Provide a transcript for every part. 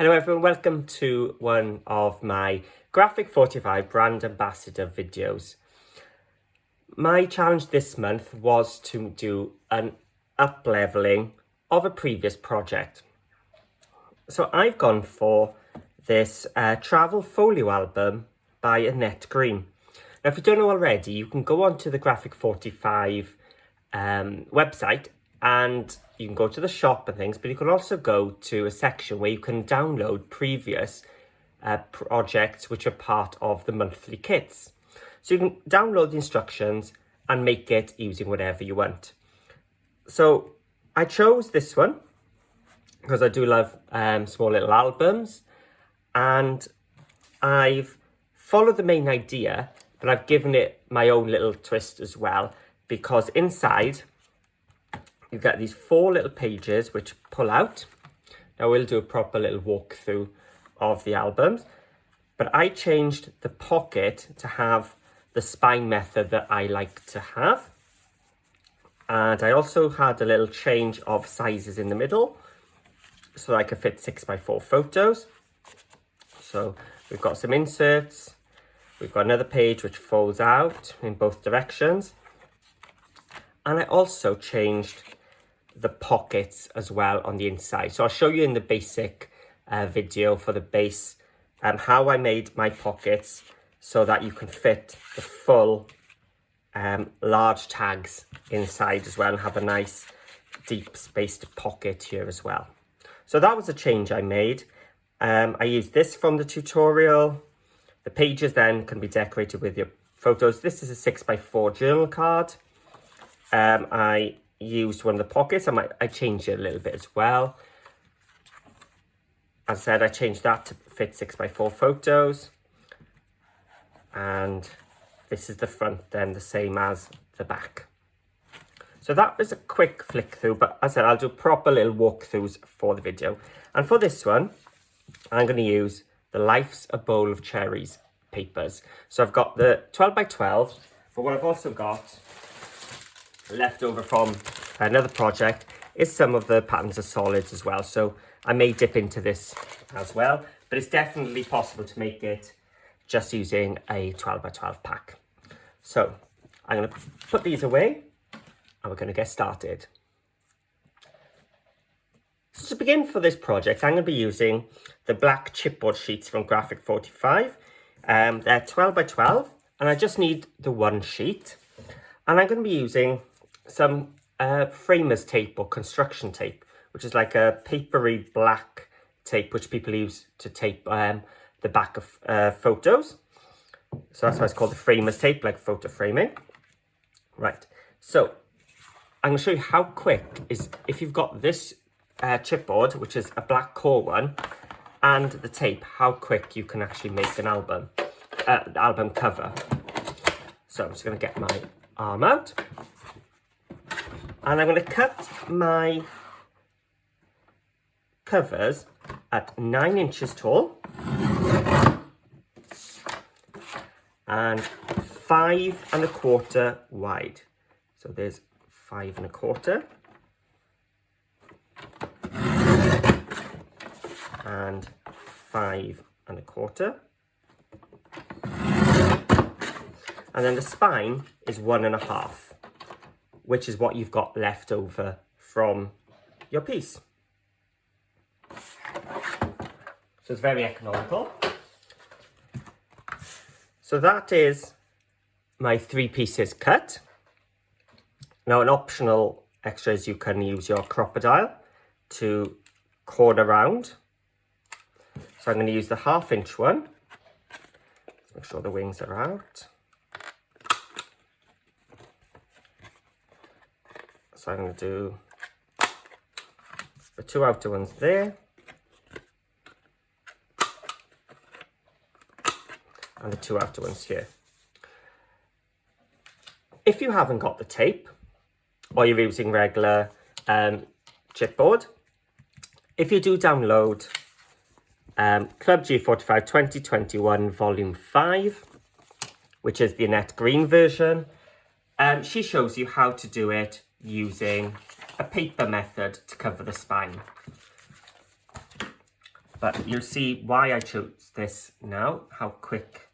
Hello everyone, welcome to one of my G45 brand ambassador videos. My challenge this month was to do an up-leveling of a previous project. So I've gone for this travel folio album by Annette Green. Now if you don't know already, you can go onto the G45 website and you can go to the shop and things, but you can also go to a section where you can download previous projects which are part of the monthly kits. So you can download the instructions and make it using whatever you want. So I chose this one because I do love small little albums, and I've followed the main idea, but I've given it my own little twist as well, because inside you get these 4 little pages which pull out. Now we'll do a proper little walkthrough of the albums, but I changed the pocket to have the spine method that I like to have. And I also had a little change of sizes in the middle so I could fit 6x4 photos. So we've got some inserts, we've got another page which folds out in both directions. And I also changed the pockets as well on the inside. So I'll show you in the basic video for the base how I made my pockets so that you can fit the full large tags inside as well and have a nice deep spaced pocket here as well. So that was a change I made. I used this from the tutorial. The pages then can be decorated with your photos. This is a 6x4 journal card. I used one of the pockets. I changed it a little bit as well. As I said, I changed that to fit 6x4 photos. And this is the front then, the same as the back. So that was a quick flick through, but as I said, I'll do proper little walkthroughs for the video. And for this one, I'm going to use the Life's a Bowl of Cherries papers. So I've got the 12x12, but what I've also got left over from another project is some of the patterns of solids as well. So I may dip into this as well, but it's definitely possible to make it just using a 12x12 pack. So I'm going to put these away and we're going to get started. So to begin for this project, I'm going to be using the black chipboard sheets from G45. They're 12x12 and I just need the one sheet. And I'm going to be using some framers tape or construction tape, which is like a papery black tape which people use to tape the back of photos. So that's why it's called the framers tape, like photo framing. Right, so I'm going to show you how quick is if you've got this chipboard, which is a black core one, and the tape, how quick you can actually make an album cover. So I'm just going to get my arm out. And I'm going to cut my covers at 9 inches tall and 5 1/4 wide. So there's 5 1/4 and 5 1/4. And then the spine is 1 1/2. Which is what you've got left over from your piece. So it's very economical. So that is my 3 pieces cut. Now an optional extra is you can use your crocodile to corner round. So I'm going to use the 1/2 inch one. Let's make sure the wings are out. So I'm going to do the 2 outer ones there. And the 2 outer ones here. If you haven't got the tape, or you're using regular chipboard, if you do download Club G45 2021 Volume 5, which is the Annette Green version, she shows you how to do it using a paper method to cover the spine. But you'll see why I chose this now, how quick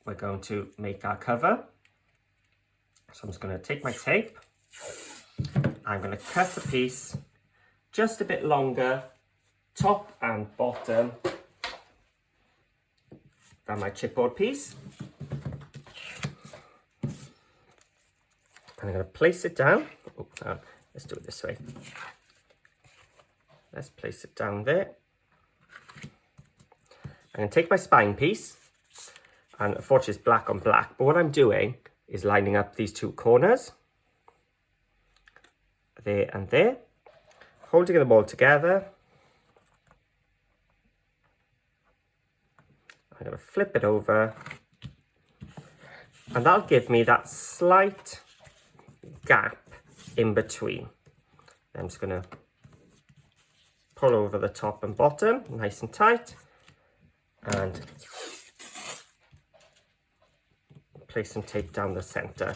we're going to make our cover. So I'm just going to take my tape. I'm going to cut a piece just a bit longer, top and bottom, than my chipboard piece. And I'm going to place it down. Oh, let's do it this way. Let's place it down there. I'm going to take my spine piece, and unfortunately it's black on black, but what I'm doing is lining up these two corners, there and there, holding them all together. I'm going to flip it over, and that'll give me that slight gap in between. I'm just going to pull over the top and bottom, nice and tight, and place some tape down the center.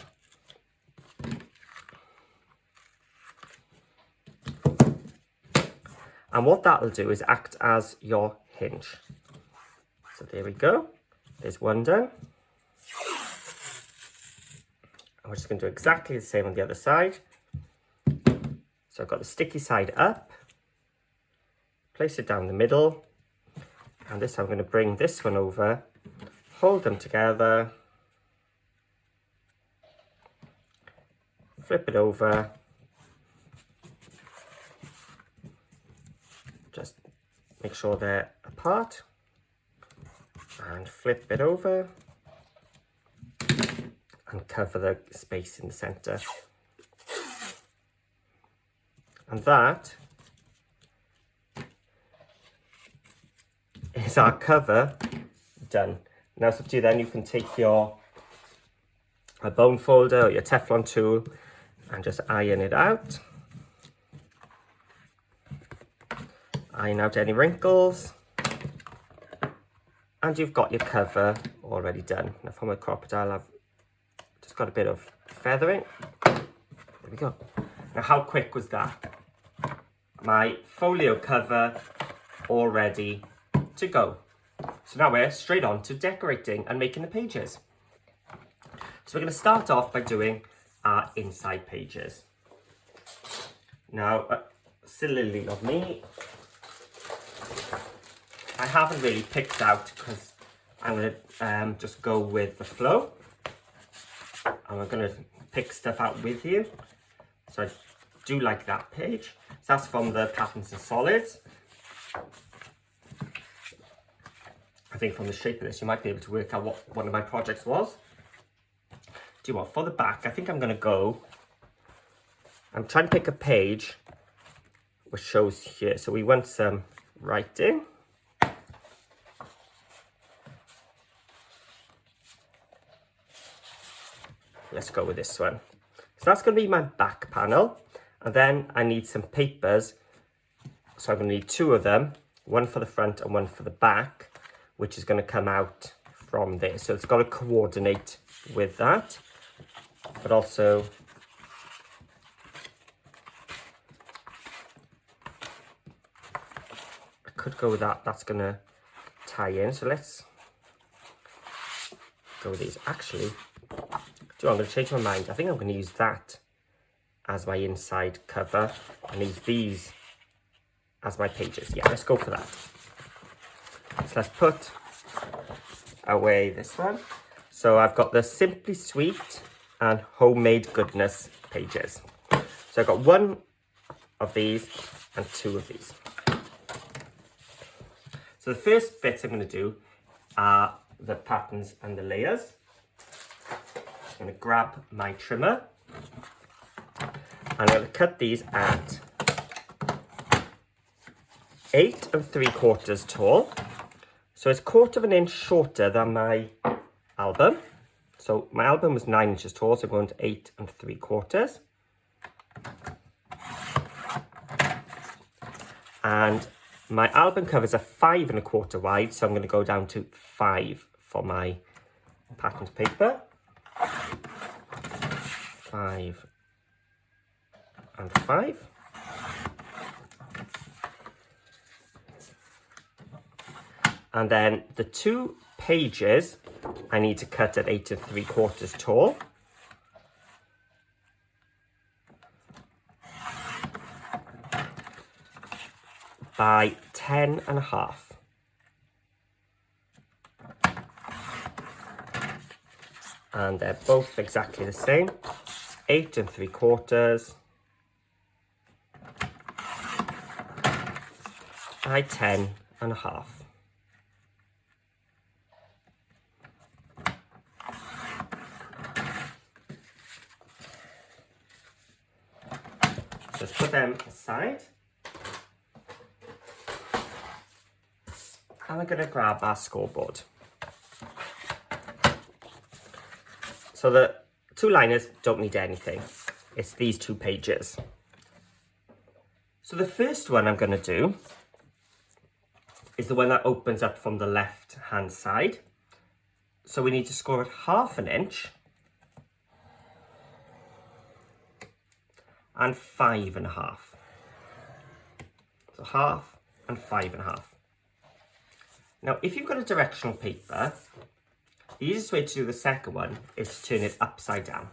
And what that'll do is act as your hinge. So there we go. There's one done. And we're just going to do exactly the same on the other side. So I've got the sticky side up. Place it down the middle. And this I'm going to bring this one over. Hold them together. Flip it over. Just make sure they're apart. And flip it over. And cover the space in the center. And that is our cover done. Now it's up to you then. You can take a bone folder or your Teflon tool and just iron it out. Iron out any wrinkles. And you've got your cover already done. Now for my crocodile, I've just got a bit of feathering. There we go. Now how quick was that? My folio cover all ready to go. So now we're straight on to decorating and making the pages. So we're going to start off by doing our inside pages. Now, silly of me, I haven't really picked out because I'm going to just go with the flow. And we're going to pick stuff out with you. So I do like that page. So that's from the Patterns and Solids. I think from the shape of this, you might be able to work out what one of my projects was. Do you want, for the back, I think I'm going to go, I'm trying to pick a page which shows here. So we want some writing. Let's go with this one. So that's going to be my back panel. And then I need some papers. So I'm going to need two of them, one for the front and one for the back, which is going to come out from there. So it's got to coordinate with that. But also, I could go with that. That's going to tie in. So let's go with these. Actually, I'm going to change my mind. I think I'm going to use that as my inside cover and use these as my pages. Yeah, let's go for that. So let's put away this one. So I've got the Simply Sweet and Homemade Goodness pages. So I've got one of these and two of these. So the first bit I'm going to do are the patterns and the layers. I'm going to grab my trimmer. I'm going to cut these at 8 3/4 tall. So it's 1/4 of an inch shorter than my album. So my album was 9 inches tall, so I'm going to 8 3/4. And my album covers are 5 1/4 wide, so I'm going to go down to 5 for my patterned paper. 5 and 5. And then the 2 pages I need to cut at 8 3/4 tall. By 10 1/2. And they're both exactly the same, 8 3/4 by 10 1/2. Just put them aside. And we're going to grab our scoreboard. So the 2 liners don't need anything. It's these 2 pages. So the first one I'm going to do is the one that opens up from the left hand side. So we need to score it 1/2 inch and 5 1/2. So 1/2 and 5 1/2. Now, if you've got a directional paper, the easiest way to do the second one is to turn it upside down.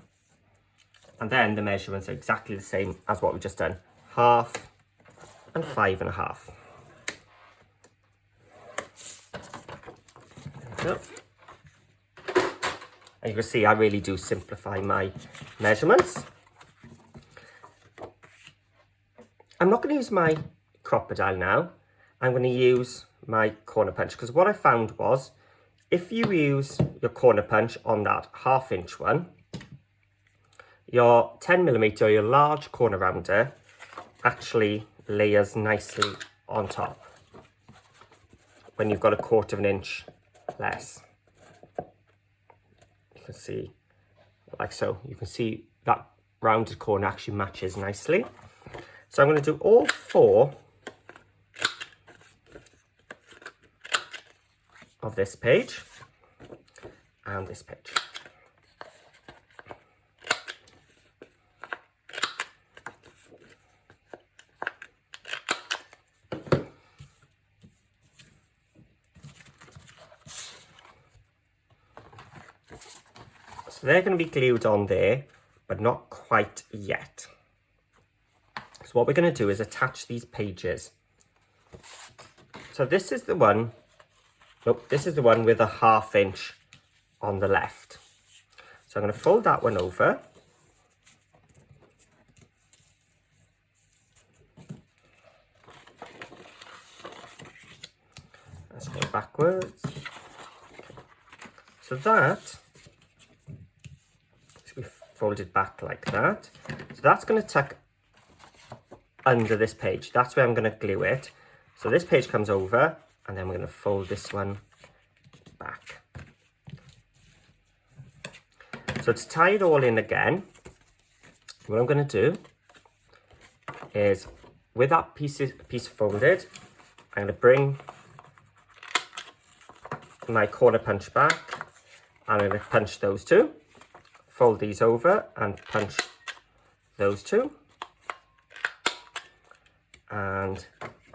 And then the measurements are exactly the same as what we've just done. 1/2 and 5 1/2. There we go. And you can see I really do simplify my measurements. I'm not going to use my crocodile now. I'm going to use my corner punch, because what I found was if you use your corner punch on that 1/2 inch one, your 10mm or your large corner rounder actually layers nicely on top when you've got a 1/4 inch less. You can see like so. You can see that rounded corner actually matches nicely. So I'm going to do all 4 of this page and this page. So they're going to be glued on there, but not quite yet. So what we're going to do is attach these pages. So this is the one, nope, this is the one with a 1/2 inch on the left. So I'm going to fold that one over. Let's go backwards. So that should be folded back like that. So that's going to tuck under this page. That's where I'm going to glue it. So this page comes over, and then we're going to fold this one back. So to tie it all in again, what I'm going to do is, with that piece folded, I'm going to bring my corner punch back, and I'm going to punch those 2, fold these over and punch those 2, and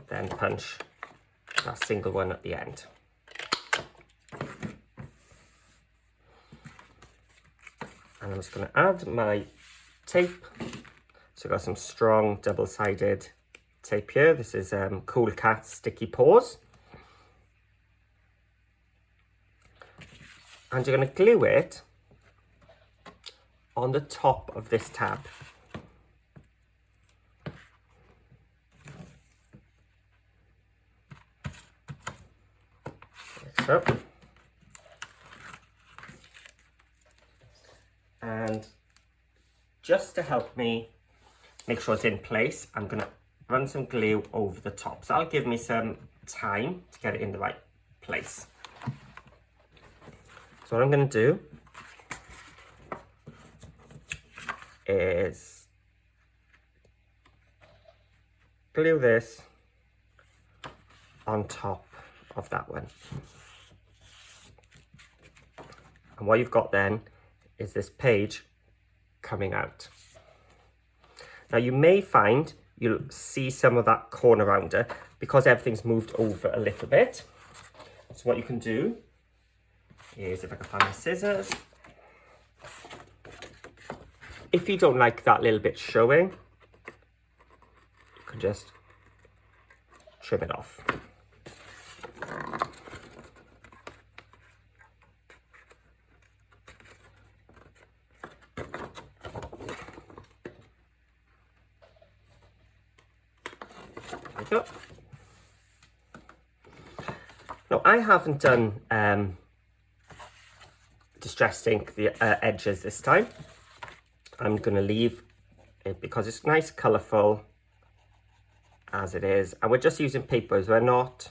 then punch that single one at the end. And I'm just going to add my tape. So I've got some strong double-sided tape here. This is Cool Cat Sticky Paws. And you're going to glue it on the top of this tab. Like so. And just to help me make sure it's in place, I'm going to run some glue over the top. So that'll give me some time to get it in the right place. So what I'm going to do is glue this on top of that one. And what you've got then is this page coming out. Now you may find you'll see some of that corner rounder because everything's moved over a little bit. So what you can do is, if I can find my scissors, if you don't like that little bit showing, you can just trim it off. There we go. Now, I haven't done distressed ink the edges this time. I'm going to leave it because it's nice, colourful as it is. And we're just using papers. We're not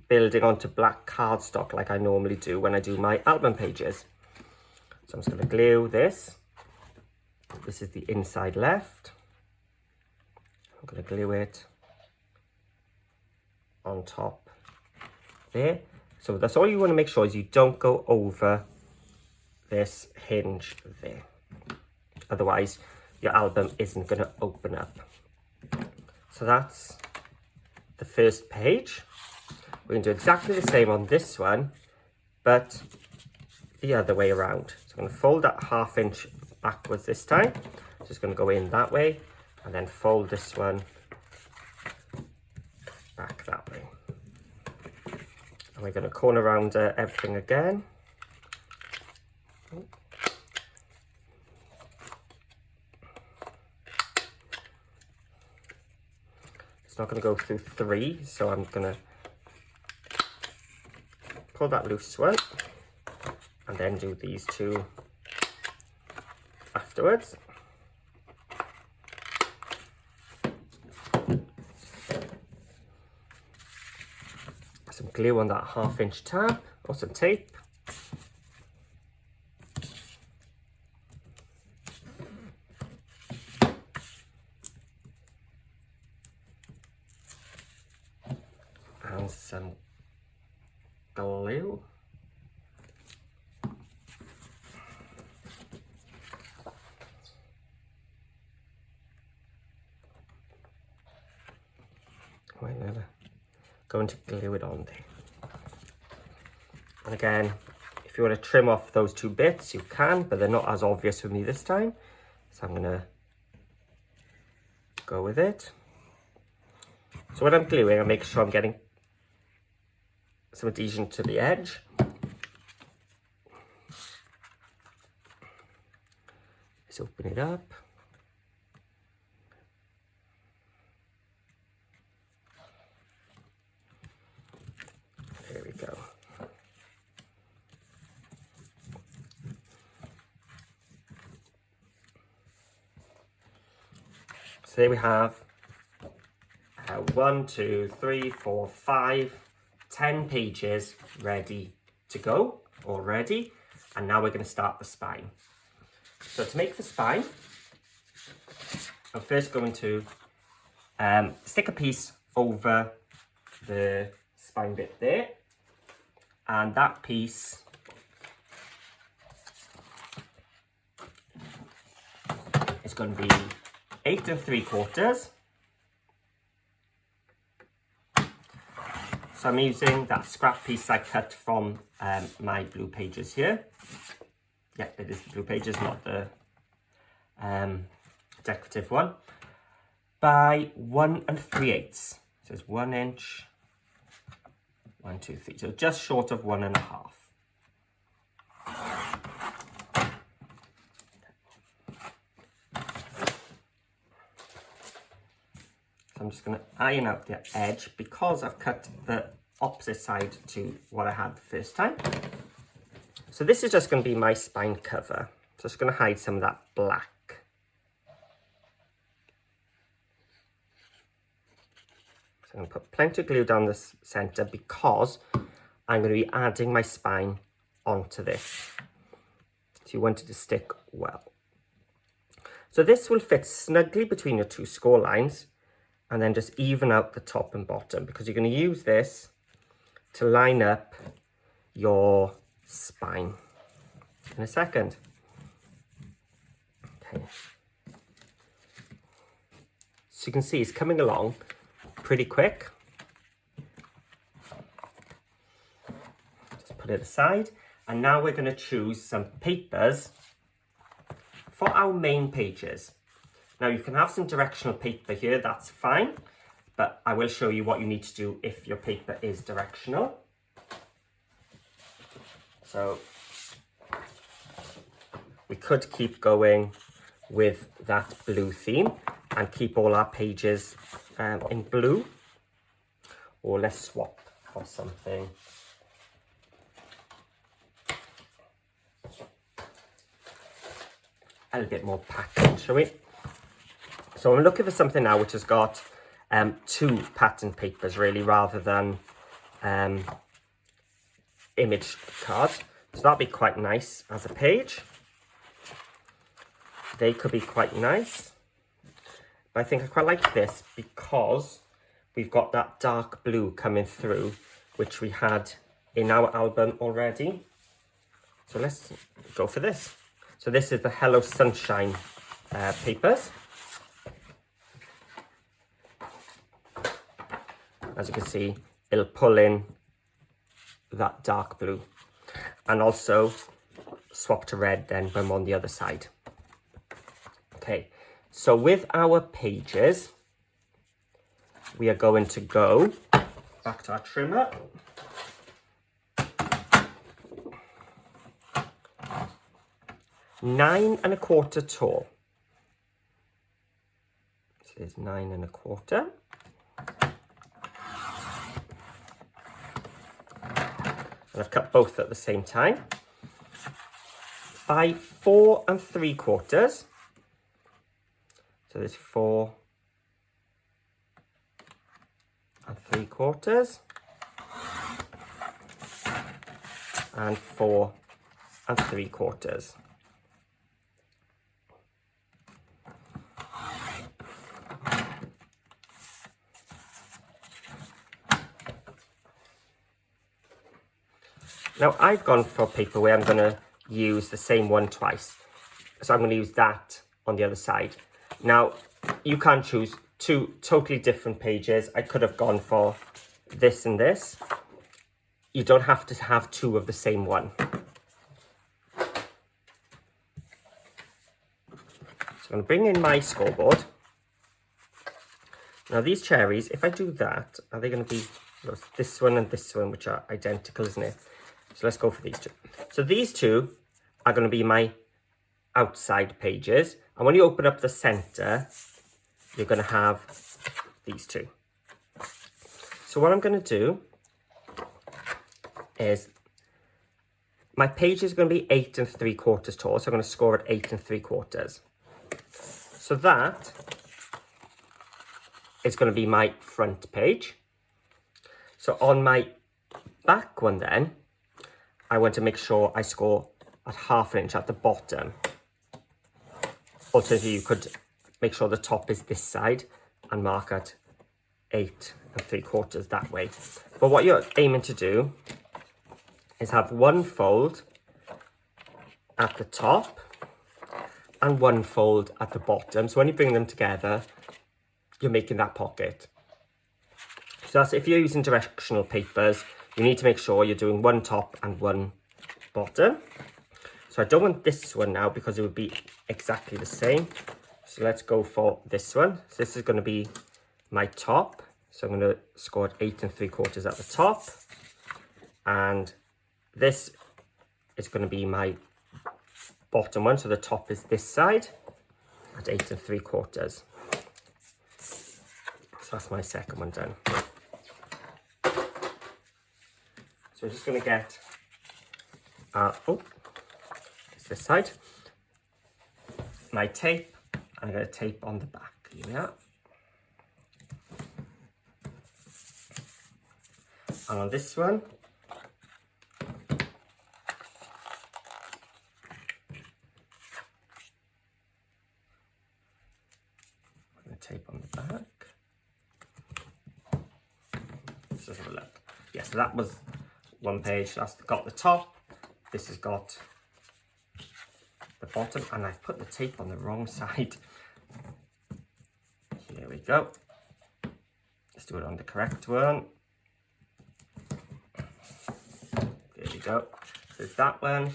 building onto black cardstock like I normally do when I do my album pages. So I'm just going to glue this. This is the inside left. I'm going to glue it on top there. So that's all you want to make sure is you don't go over this hinge there. Otherwise, your album isn't going to open up. So that's the first page. We're going to do exactly the same on this one, but the other way around. So I'm going to fold that 1/2 inch backwards this time. Just going to go in that way and then fold this one back that way. And we're going to corner round everything again. It's not going to go through 3, so I'm going to pull that loose one and then do these 2 afterwards. Some glue on that 1/2 inch tab or some tape. And some glue. I'm never going to glue it on there. And again, if you want to trim off those 2 bits, you can, but they're not as obvious for me this time. So I'm going to go with it. So when I'm gluing, I make sure I'm getting some adhesion to the edge. Let's open it up. There we go. So there we have 1, 2, 3, 4, 5, 10 pages ready to go already. And now we're going to start the spine. So to make the spine, I'm first going to stick a piece over the spine bit there. And that piece is going to be 8 3/4. So I'm using that scrap piece I cut from my blue pages here. Yeah, it is the blue pages, not the decorative one. By 1 3/8. So it's 1 inch, 1, 2, 3. So just short of 1 1/2. So I'm just going to iron out the edge because I've cut the opposite side to what I had the first time. So this is just going to be my spine cover. Just going to hide some of that black. So I'm going to put plenty of glue down the center because I'm going to be adding my spine onto this. So you want it to stick well. So this will fit snugly between your 2 score lines. And then just even out the top and bottom because you're going to use this to line up your spine in a second. Okay. So you can see it's coming along pretty quick. put it aside. And now we're going to choose some papers for our main pages. Now you can have some directional paper here, that's fine, but I will show you what you need to do if your paper is directional. So we could keep going with that blue theme and keep all our pages in blue, or let's swap for something. A little bit more pattern, shall we? So I'm looking for something now which has got 2 pattern papers really, rather than image cards. So that'd be quite nice as a page. They could be quite nice. But I think I quite like this because we've got that dark blue coming through, which we had in our album already. So let's go for this. So this is the Hello Sunshine papers. As you can see, it'll pull in that dark blue and also swap to red then when we're on the other side. Okay, so with our pages, we are going to go back to our trimmer. Nine and a quarter tall. This is 9 1/4. And I've cut both at the same time. By 4 3/4. So there's 4 3/4 and 4 3/4. Now I've gone for paper where I'm going to use the same one twice. So I'm going to use that on the other side. Now you can choose 2 totally different pages. I could have gone for this and this. You don't have to have 2 of the same one. So I'm going to bring in my scoreboard. Now these cherries, if I do that, are they going to be this one and this one, which are identical, isn't it? So let's go for these 2. So these 2 are going to be my outside pages. And when you open up the center, you're going to have these 2. So what I'm going to do is my page is going to be 8 3/4 tall. So I'm going to score at 8 3/4. So that is going to be my front page. So on my back one then, I want to make sure I score at 1/2 inch at the bottom. Alternatively, you could make sure the top is this side and mark at 8 3/4 that way. But what you're aiming to do is have 1 fold at the top and 1 fold at the bottom. So when you bring them together, you're making that pocket. So that's if you're using directional papers, you need to make sure you're doing 1 top and 1 bottom. So I don't want this one now because it would be exactly the same. So let's go for this one. So this is going to be my top. So I'm going to score at 8 3/4 at the top. And this is going to be my bottom one. So the top is this side at 8 3/4. So that's my second one done. So we're just going to get, it's this side, my tape. I'm going to tape on the back. Here we are. And on this one, I'm going to tape on the back. Let's just have a look. Yes, so that was one page. That's got the top. This has got the bottom, and I've put the tape on the wrong side. Here we go. Let's do it on the correct one. There we we go. So there's that one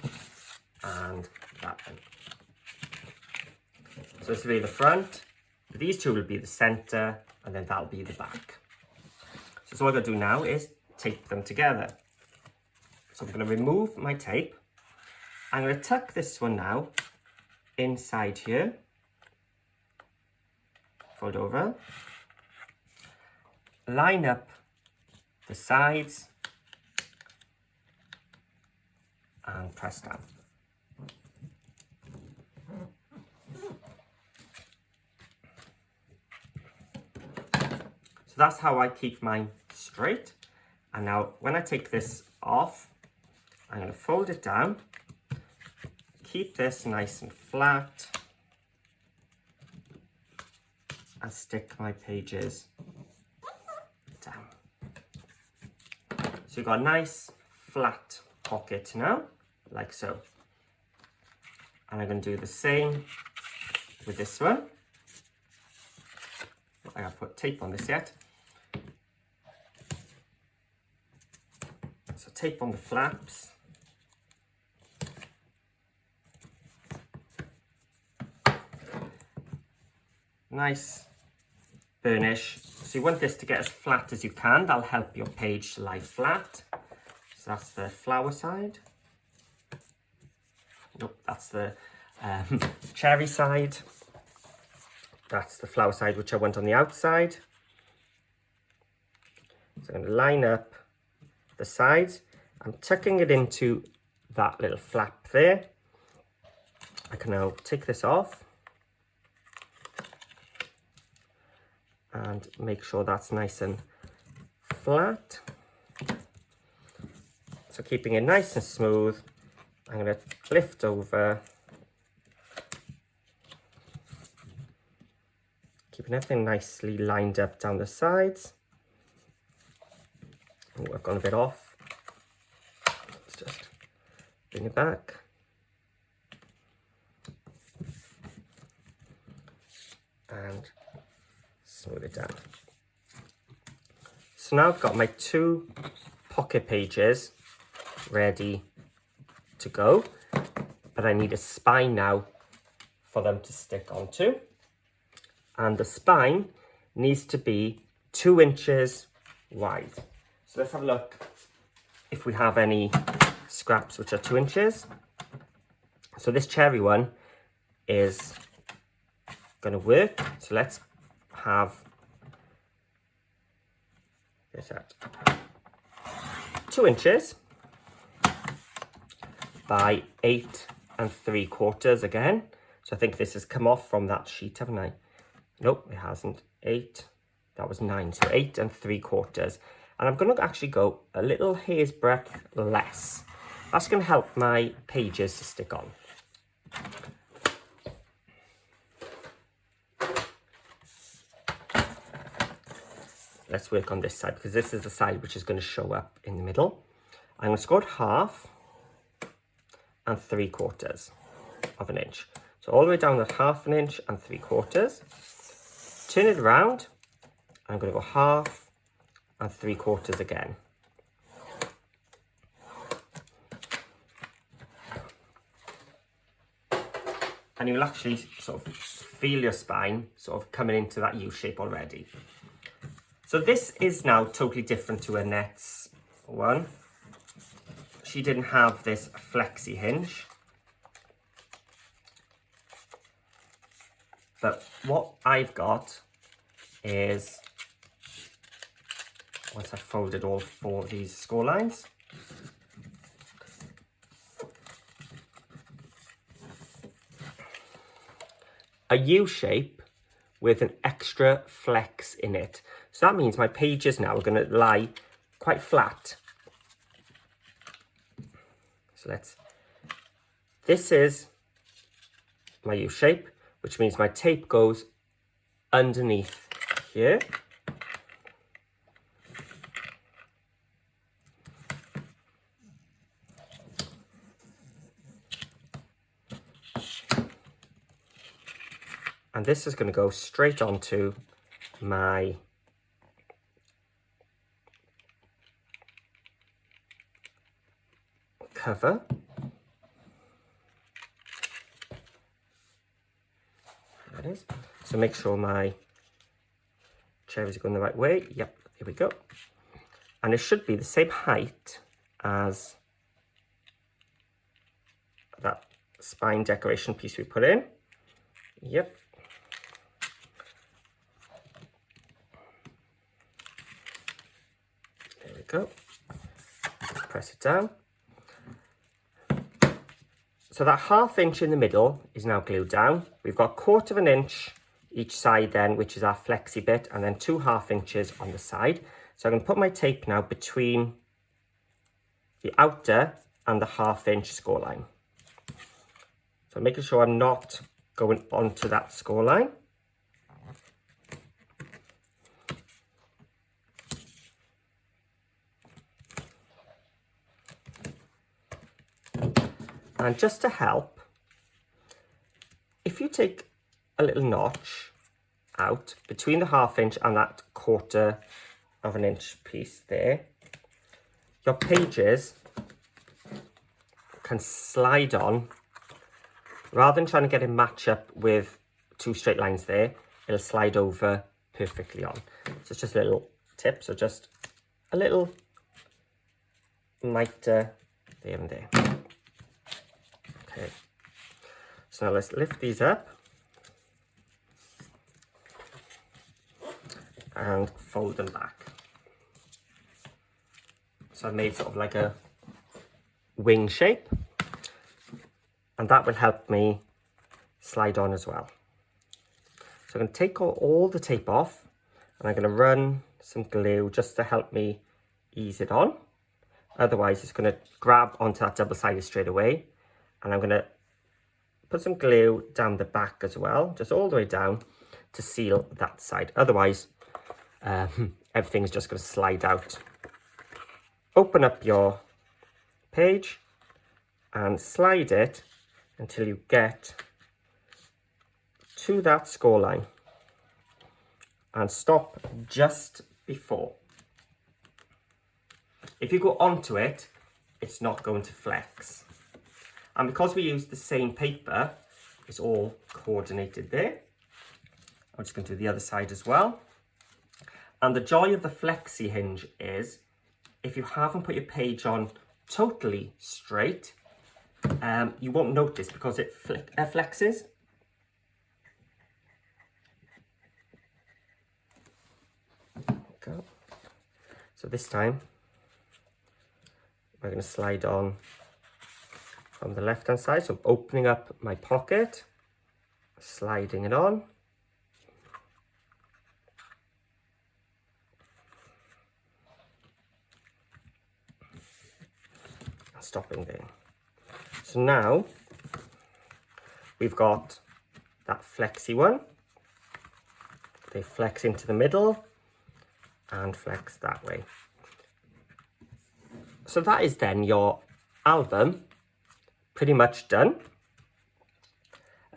and that one. So this will be the front, these two will be the centre, and then that'll be the back. So what I'm going to do now is tape them together. So I'm going to remove my tape. I'm going to tuck this one now inside here. Fold over. Line up the sides and press down. So that's how I keep mine straight. And now when I take this off, I'm going to fold it down, keep this nice and flat, and stick my pages down. So you've got a nice flat pocket now, like so. And I'm going to do the same with this one. I haven't put tape on this yet. So tape on the flaps. Nice burnish. So you want this to get as flat as you can. That'll help your page to lie flat. So that's the flower side. Nope, that's the cherry side. That's the flower side which I want on the outside. So I'm going to line up the sides. I'm tucking it into that little flap there. I can now take this off and make sure that's nice and flat. So keeping it nice and smooth, I'm going to lift over, keeping everything nicely lined up down the sides. Oh, I've gone a bit off. Let's just bring it back. And smooth it down. So now I've got my two pocket pages ready to go, but I need a spine now for them to stick onto. And the spine needs to be 2 inches wide. So let's have a look if we have any scraps which are 2 inches. So this cherry one is going to work. So let's have this at 2 inches by 8 3/4 again. So I think this has come off from that sheet, haven't I? Nope, it hasn't. 8, that was 9, so 8 3/4. And I'm going to actually go a little hair's breadth less. That's going to help my pages to stick on. Let's work on this side, because this is the side which is going to show up in the middle. I'm going to go at 1/2 3/4 of an inch. So all the way down at 1/2 inch 3/4. Turn it around. I'm going to go 1/2 3/4 again. And you'll actually sort of feel your spine sort of coming into that U shape already. So this is now totally different to Annette's one. She didn't have this flexi hinge. But what I've got is, once I've folded all 4 of these score lines, a U shape with an extra flex in it. So that means my pages now are going to lie quite flat. So this is my U shape, which means my tape goes underneath here. And this is going to go straight onto my cover. There it is. So make sure my cherries are going the right way. Yep, here we go. And it should be the same height as that spine decoration piece we put in. Yep. There we go. Just press it down. So that 1/2 inch in the middle is now glued down. We've got 1/4 inch each side then, which is our flexi bit, and then 2 1/2 inches on the side. So I'm going to put my tape now between the outer and the 1/2 inch score line. So making sure I'm not going onto that score line. And just to help, if you take a little notch out between the 1/2 inch and that 1/4 of an inch piece there, your pages can slide on. Rather than trying to get it match up with 2 straight lines there, it'll slide over perfectly on. So it's just a little tip, so just a little miter there and there. Okay, so now let's lift these up and fold them back. So I've made sort of like a wing shape, and that will help me slide on as well. So I'm going to take all the tape off, and I'm going to run some glue just to help me ease it on. Otherwise it's going to grab onto that double-sided straight away. And I'm going to put some glue down the back as well, just all the way down to seal that side. Otherwise, everything's just going to slide out. Open up your page and slide it until you get to that score line. And stop just before. If you go onto it, it's not going to flex. And because we use the same paper, it's all coordinated there. I'm just going to do the other side as well. And the joy of the flexi hinge is, if you haven't put your page on totally straight, you won't notice because it flexes. There we go. So this time, we're going to slide on from the left hand side, so opening up my pocket, sliding it on, and stopping there. So now we've got that flexi one. They flex into the middle and flex that way. So that is then your album pretty much done.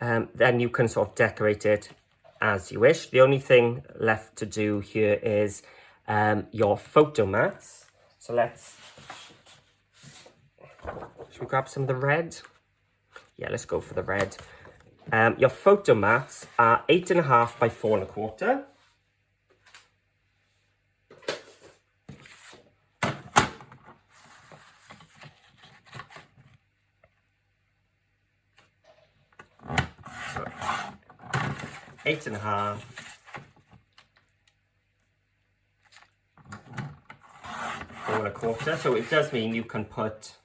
Then you can sort of decorate it as you wish. The only thing left to do here is your photo mats. So should we grab some of the red? Yeah, let's go for the red. Your photo mats are 8.5 by 4.25. So 8.5. 4.25. So it does mean you can put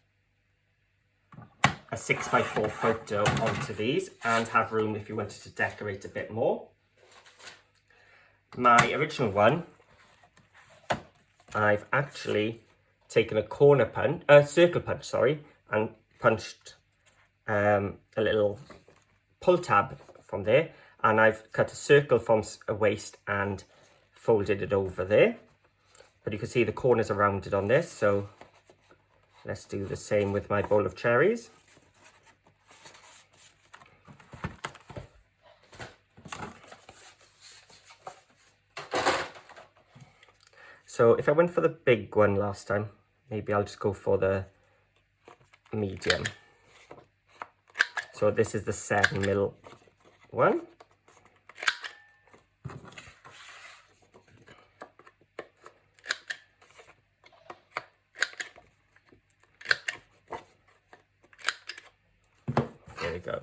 a 6x4 photo onto these and have room if you wanted to decorate a bit more. My original one, I've actually taken a circle punch, sorry, and punched a little pull tab from there, and I've cut a circle from a waist and folded it over there. But you can see the corners are rounded on this, so let's do the same with my bowl of cherries. So if I went for the big one last time, maybe I'll just go for the medium. So this is the 7mm one. There we go.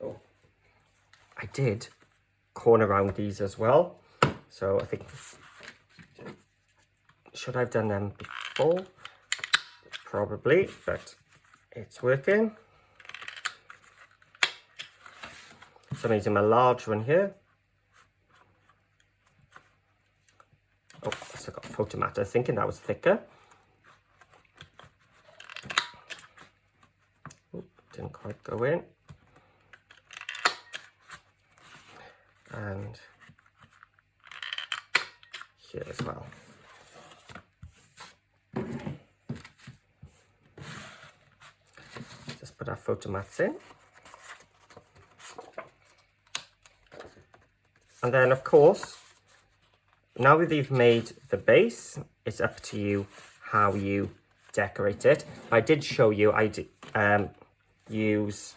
Oh, I did corner around these as well. So I think, should I have done them before? Probably, but it's working. So I'm using my large one here. Oh, I got photo matter, thinking that was thicker. Oop, didn't quite go in. And here as well. Just put our photo mats in. And then, of course, now that you've made the base, it's up to you how you decorate it. I did show you, I did use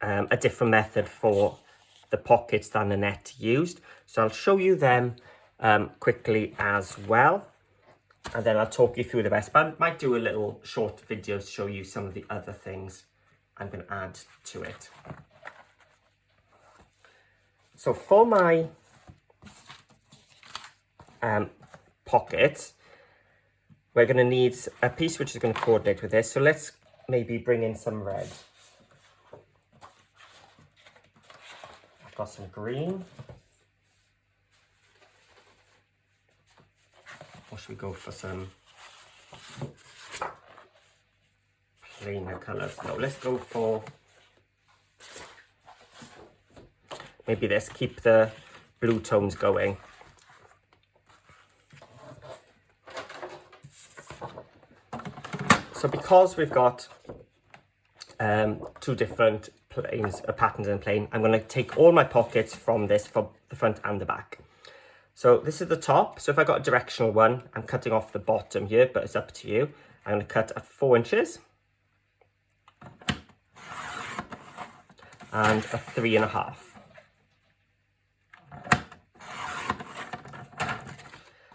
a different method for the pockets than Annette used. So I'll show you them quickly as well. And then I'll talk you through the rest. But I might do a little short video to show you some of the other things I'm going to add to it. So for my pocket, we're going to need a piece which is going to coordinate with this. So let's maybe bring in some red. I've got some green. Or should we go for some plainer colours? No, let's go for maybe this, keep the blue tones going. So because we've got two different planes, patterns in plane, I'm going to take all my pockets from this, from the front and the back. So this is the top. So if I got a directional one, I'm cutting off the bottom here, but it's up to you. I'm going to cut at 4 inches. And a 3.5.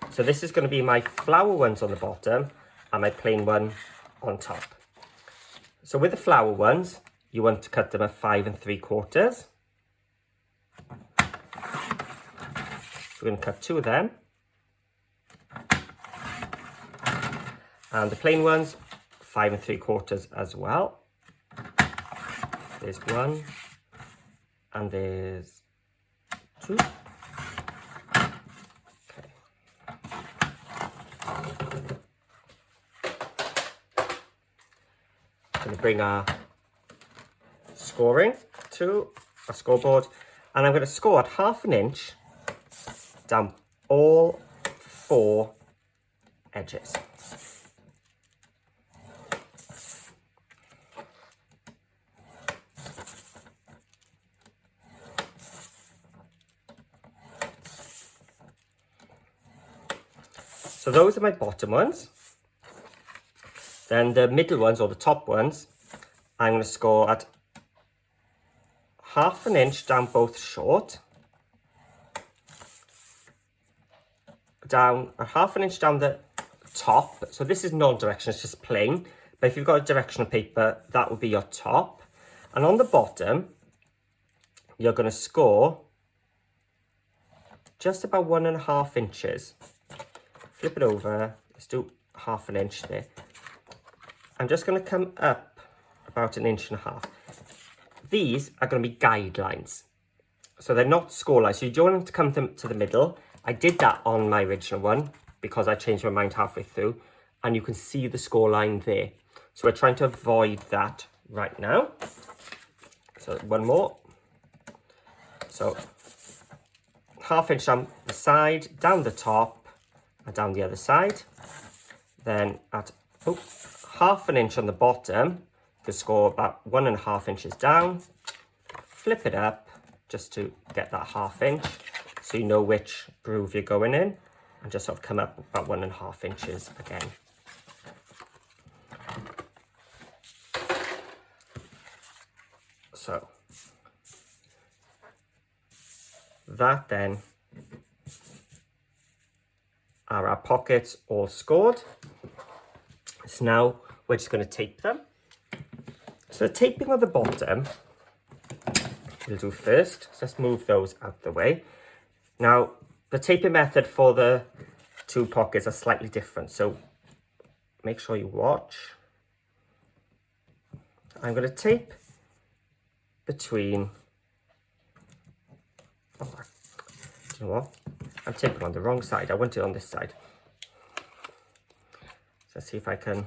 So this is going to be my flower ones on the bottom and my plain one on top. So with the flower ones, you want to cut them at 5 3/4. We're going to cut 2 of them. And the plain ones, 5 3/4 as well. There's 1. And there's 2. Okay. Going to bring our scoring to our scoreboard. And I'm going to score at 1/2 inch down all 4 edges. So those are my bottom ones. Then the middle ones, or the top ones, I'm going to score at 1/2 inch down both short. Down a 1/2 inch down the top. So this is non-directional, it's just plain. But if you've got a directional paper, that would be your top. And on the bottom, you're going to score just about 1.5 inches. Flip it over. Let's do 1/2 inch there. I'm just going to come up about 1.5 inches. These are going to be guidelines. So they're not score lines. So you don't want to come to the middle. I did that on my original one because I changed my mind halfway through, and you can see the score line there. So we're trying to avoid that right now. So one more. So 1/2 inch down the side, down the top, and down the other side. Then at half an inch on the bottom, you can score about 1.5 inches down. Flip it up just to get that ½ inch, so you know which groove you're going in, and just sort of come up about 1.5 inches again. So that then are our pockets all scored. So now we're just going to tape them. So the taping on the bottom we'll do first. So let's move those out the way. Now the taping method for the two pockets are slightly different, so make sure you watch. I'm going to tape between, do you know what? I'm taping on the wrong side. I want it on this side. So let's see if I can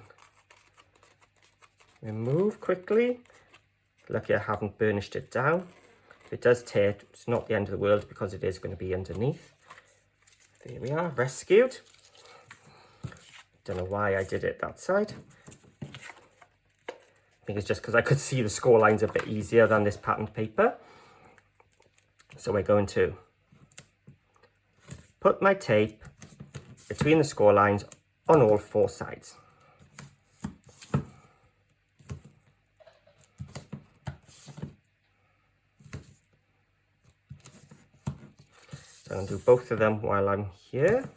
remove quickly. Lucky I haven't burnished it down. If it does tear, it's not the end of the world because it is going to be underneath. There we are, rescued. Don't know why I did it that side. I think it's just because I could see the score lines a bit easier than this patterned paper. So we're going to put my tape between the score lines on all 4 sides. So I'll do both of them while I'm here.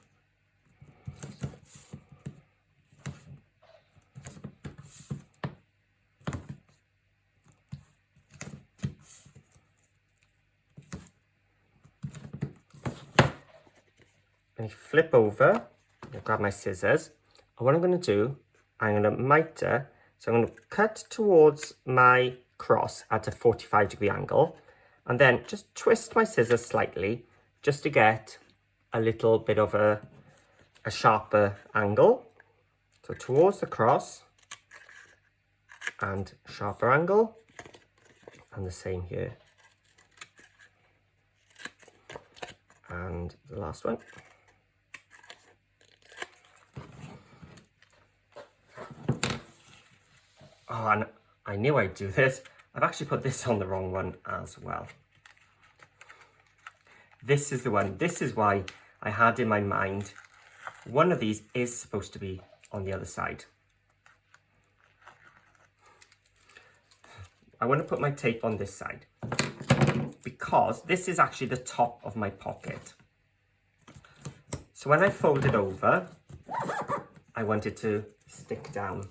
And flip over, I'll grab my scissors, and what I'm going to do, I'm going to miter, so I'm going to cut towards my cross at a 45-degree angle, and then just twist my scissors slightly, just to get a little bit of a sharper angle. So towards the cross, and sharper angle, and the same here. And the last one. Oh, and I knew I'd do this. I've actually put this on the wrong one as well. This is the one. This is why I had in my mind one of these is supposed to be on the other side. I want to put my tape on this side because this is actually the top of my pocket. So when I fold it over, I want it to stick down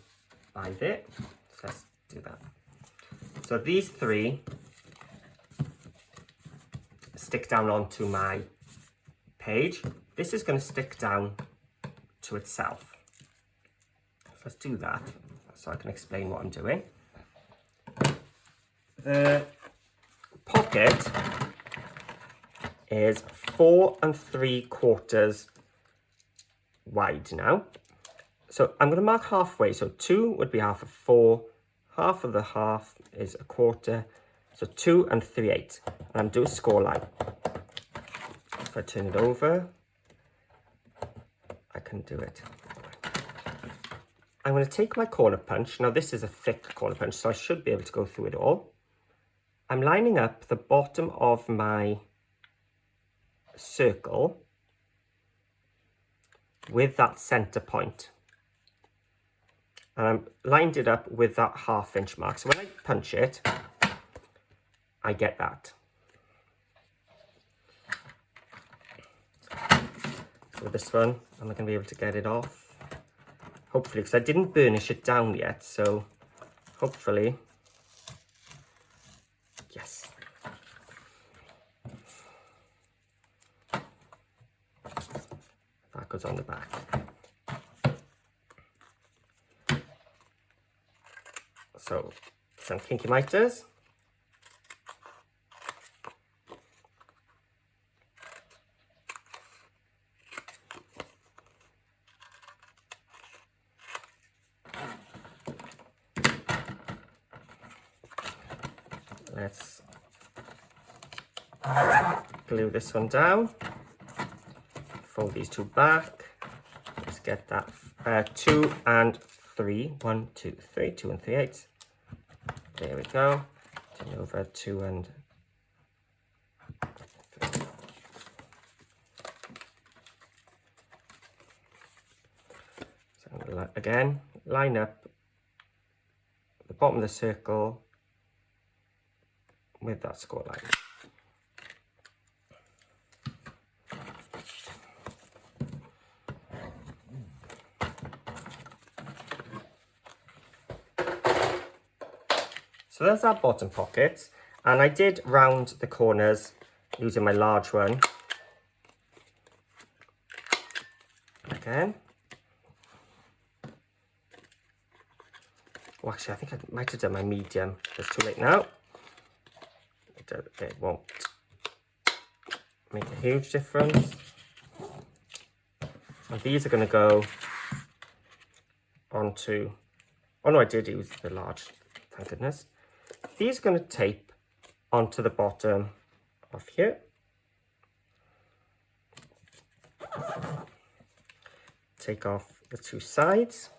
by there. So let's do that. So these 3 stick down onto my page. This is going to stick down to itself. So let's do that so I can explain what I'm doing. The pocket is 4 3/4 wide now. So I'm going to mark halfway. So 2 would be half of 4. Half of the half is 1/4. So 2 3/8. And I'm doing a score line. If I turn it over, I can do it. I'm going to take my corner punch. Now this is a thick corner punch, so I should be able to go through it all. I'm lining up the bottom of my circle with that center point. And I'm lined it up with that ½ inch mark. So when I punch it, I get that. So this one, I'm not going to be able to get it off. Hopefully, because I didn't burnish it down yet. So hopefully, yes. That goes on the back. So some kinky miters. Let's glue this one down, fold these 2 back, get that 2 and 3. 1, 2, 3, 2 and 3/8. There we go. Turn over 2 and 3. So I'm going to again line up the bottom of the circle with that score line. So there's our bottom pocket, and I did round the corners using my large one. Again. Oh, actually, I think I might have done my medium. It's too late now. It won't make a huge difference. And these are going to go onto... Oh no, I did use the large, thank goodness. These are going to tape onto the bottom of here. Take off the two sides.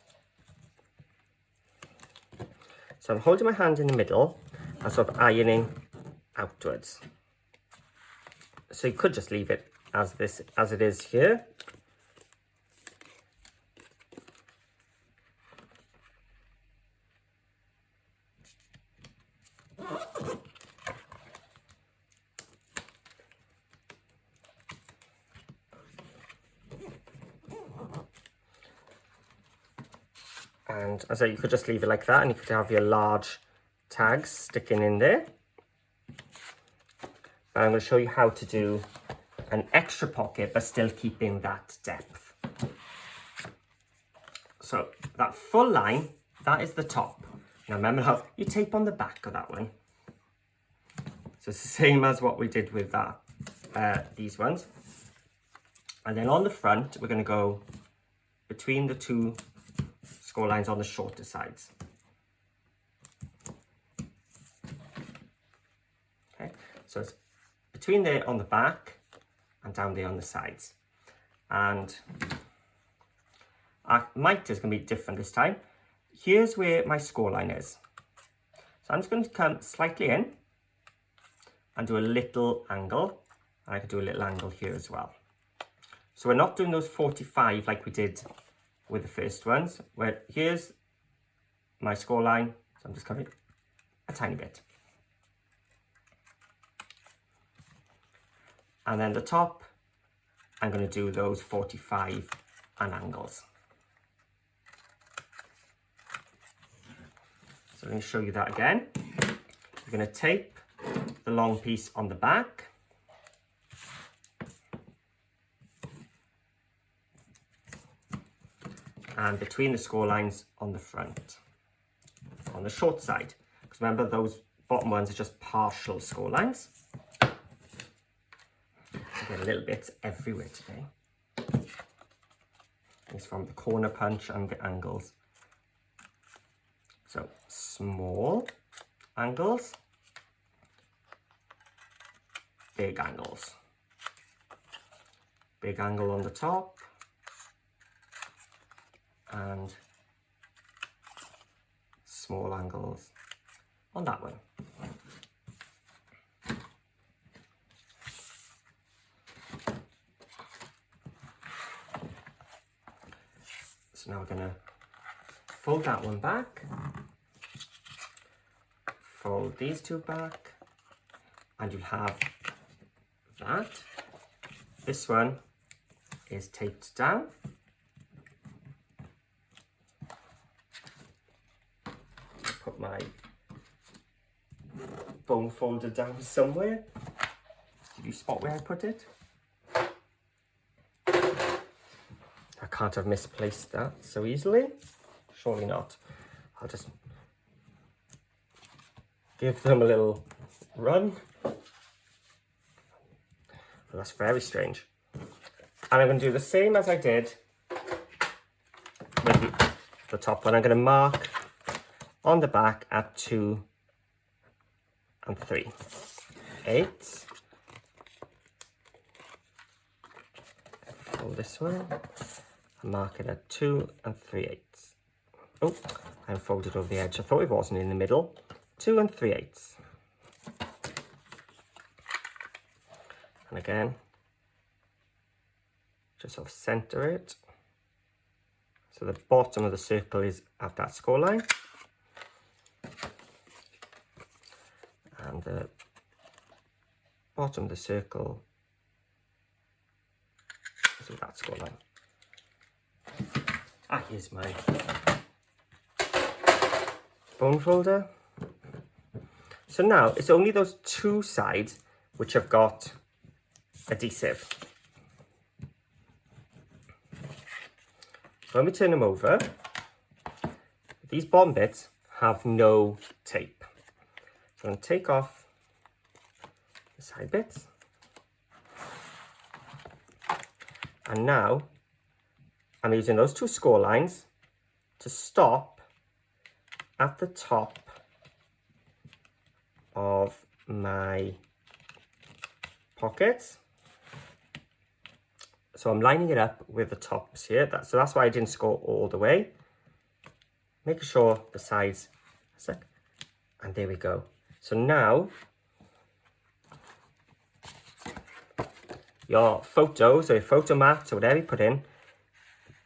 So I'm holding my hand in the middle and sort of ironing outwards. So you could just leave it as it is here. And as you could just leave it like that, and you could have your large tags sticking in there. But I'm going to show you how to do an extra pocket, but still keeping that depth. So that full line, that is the top. Now remember how you tape on the back of that one. So it's the same as what we did with that, these ones. And then on the front, we're going to go between the two score lines on the shorter sides. Okay, so it's between there on the back and down there on the sides. And our mite is going to be different this time. Here's where my score line is. So I'm just going to come slightly in and do a little angle. And I could do a little angle here as well. So we're not doing those 45 like we did with the first ones, where here's my score line, so I'm just covering a tiny bit. And then the top, I'm going to do those 45 and angles. So let me show you that again. You're going to tape the long piece on the back. And between the score lines on the front, on the short side. Because remember, those bottom ones are just partial score lines. I get a little bit everywhere today. It's from the corner punch and the angles. So small angles, big angles. Big angle on the top. And small angles on that one. So now we're going to fold that one back, fold these two back, and you'll have that. This one is taped down. Put my bone folder down somewhere. Did you spot where I put it? I can't have misplaced that so easily. Surely not. I'll just give them a little run. Well, that's very strange. And I'm going to do the same as I did with the top one. I'm going to mark on the back at 2 and 3/8. Fold this one, mark it at 2 3/8. Oh, I folded over the edge. I thought it wasn't in the middle. 2 3/8. And again, just sort of center it. So the bottom of the circle is at that score line. And the bottom of the circle is at that score line. Ah, here's my bone folder. So now it's only those two sides which have got adhesive. So when we turn them over, these bottom bits have no tape. So I'm going to take off the side bits. And now I'm using those two score lines to stop at the top of my pockets. So I'm lining it up with the tops here. So that's why I didn't score all the way. Making sure the sides are set. And there we go. So now your photos or your photo mats or whatever you put in,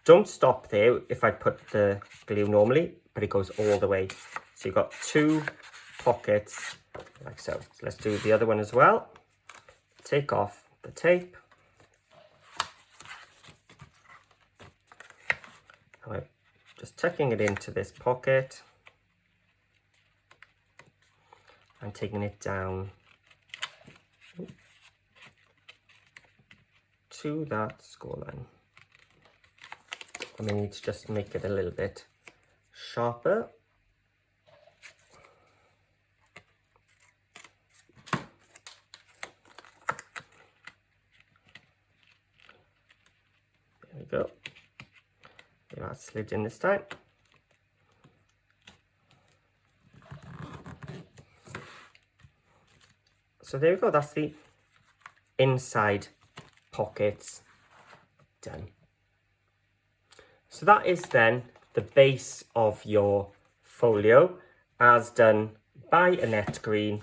don't stop there if I put the glue normally, but it goes all the way. So you've got two pockets like so. So let's do the other one as well. Take off the tape. I'm just tucking it into this pocket and taking it down to that score line. And we need to just make it a little bit sharper. There we go. That slid in this time. So there we go, that's the inside pockets done. So that is then the base of your folio as done by Annette Green.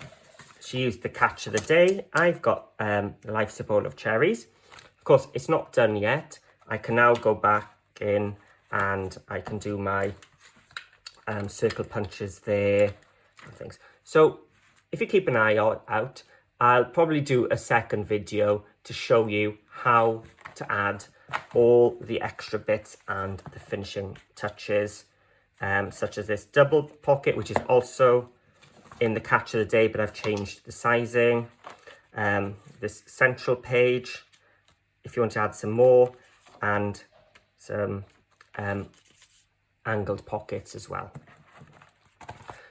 She used the catch of the day. I've got Life's a Bowl of Cherries. Of course, it's not done yet. I can now go back in and I can do my circle punches there and things. So if you keep an eye out, I'll probably do a second video to show you how to add all the extra bits and the finishing touches, such as this double pocket, which is also in the catch of the day, but I've changed the sizing. This central page, if you want to add some more, and some angled pockets as well.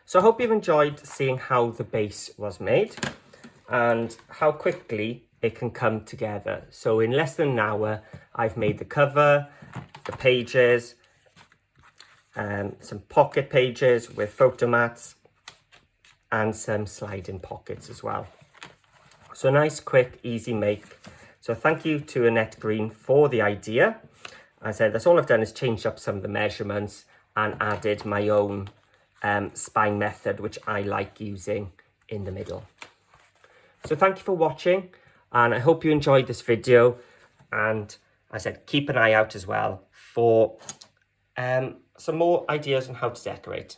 So I hope you've enjoyed seeing how the base was made and how quickly it can come together. So in less than an hour, I've made the cover, the pages, some pocket pages with photo mats, and some sliding pockets as well. So nice, quick, easy make. So thank you to Annette Green for the idea. As I said, that's all I've done is changed up some of the measurements and added my own spine method, which I like using in the middle. So thank you for watching, and I hope you enjoyed this video. And as I said, keep an eye out as well for some more ideas on how to decorate.